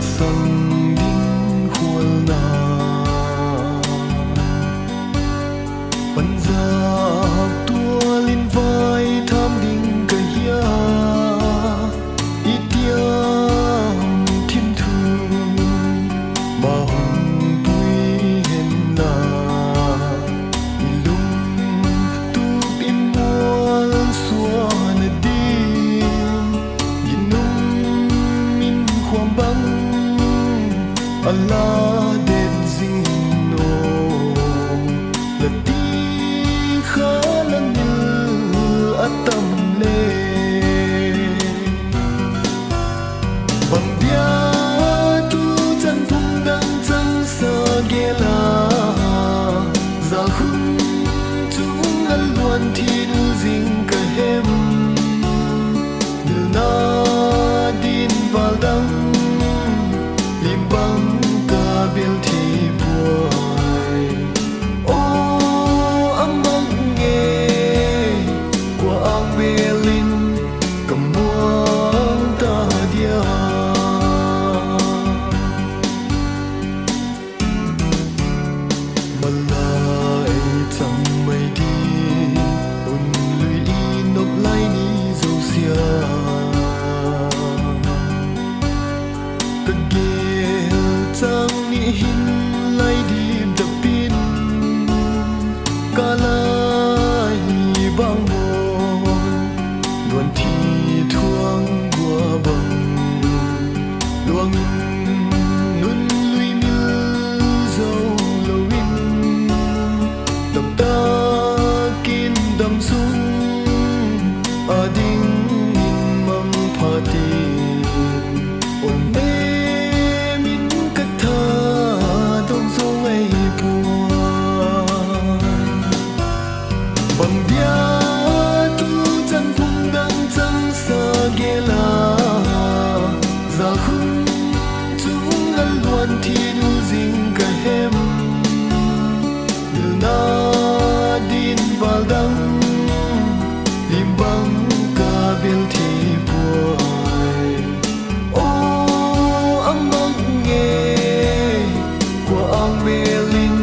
sang din khual na panjak tua lin vai tham ding ka hiya itiam thiên thu ma hồng tui hen na ilum tu im mual xua na dim ginum min khoam bang Allah den zing no la ti khalang atam le bang dia tu chan phung dang chang sa gela za khum chung al luan thi nu zing ka hem na din val dang lim bang ka bel thi boy o amang nge qua ang belin kamuang ta dia malai chang mai di un lui inop lai ni zo sia chang ni hin lai di dapin kalai bang mon luan thi thuang gua bang luang nun lui mil zo lowin dam ta kin dam sung ading in mang phati on me bang dia tu chan phung dang chang sa gela za khum chung al luan thi nu zing ka hem na din val dang lim bang ka bel thi boy o amang nge qua ang belin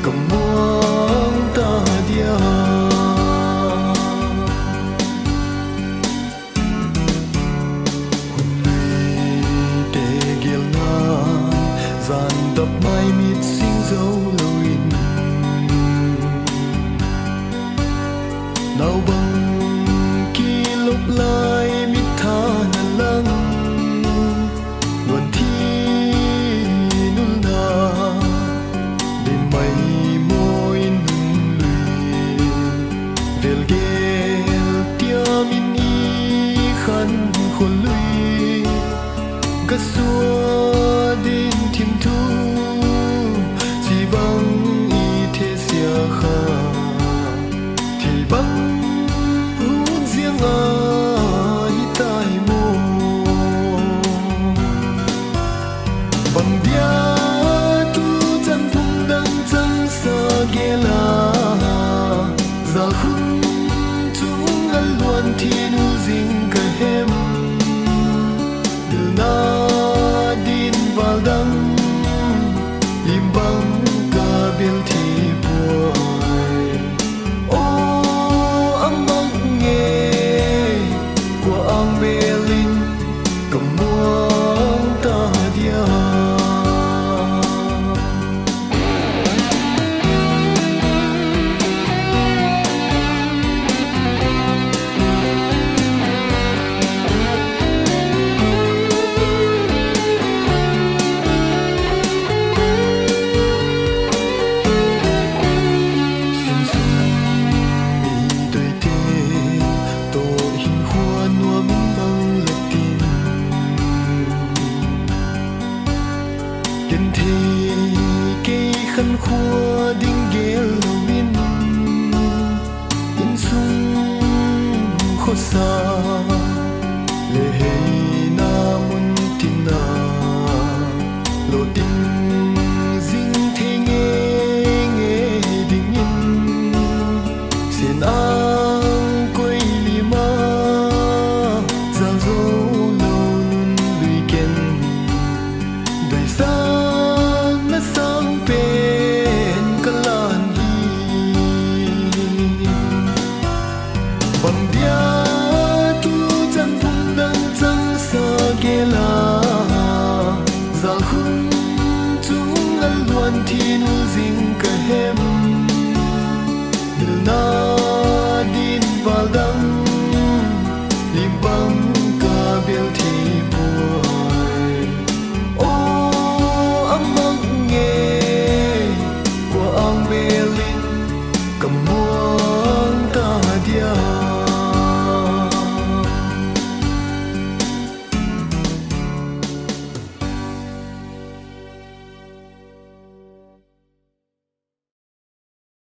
kamuang ta dia dàn đập mai mịt sinh dấu lối nào bằng kỳ lúc lai mịt tha na lăng luan thi nul na để mây môi nun lùi vel gel tia min y khăn khôn lùi gắt xua din thiên thu chỉ bằng y thế xia kha thì bằng hút riêng ai tai mô bằng dia tu chan phung dang chang sa gela za khum chung al luan thi nu zing ka hem na din val dang lim bang ka bel thi boy o amang nge qua ang belin kamuang ta dia khăn khua đinh ghé lowin in sung khó xa lệ hay na mun tin na lo tin ding thế nghe nghe đinh in xin ang quay lima za zo lo nun weekend Zal hun chung al luan thi nu zing ka hem Dil na din val dang Lim bang ka bil thi puai O ang mag nghe Qua ang bel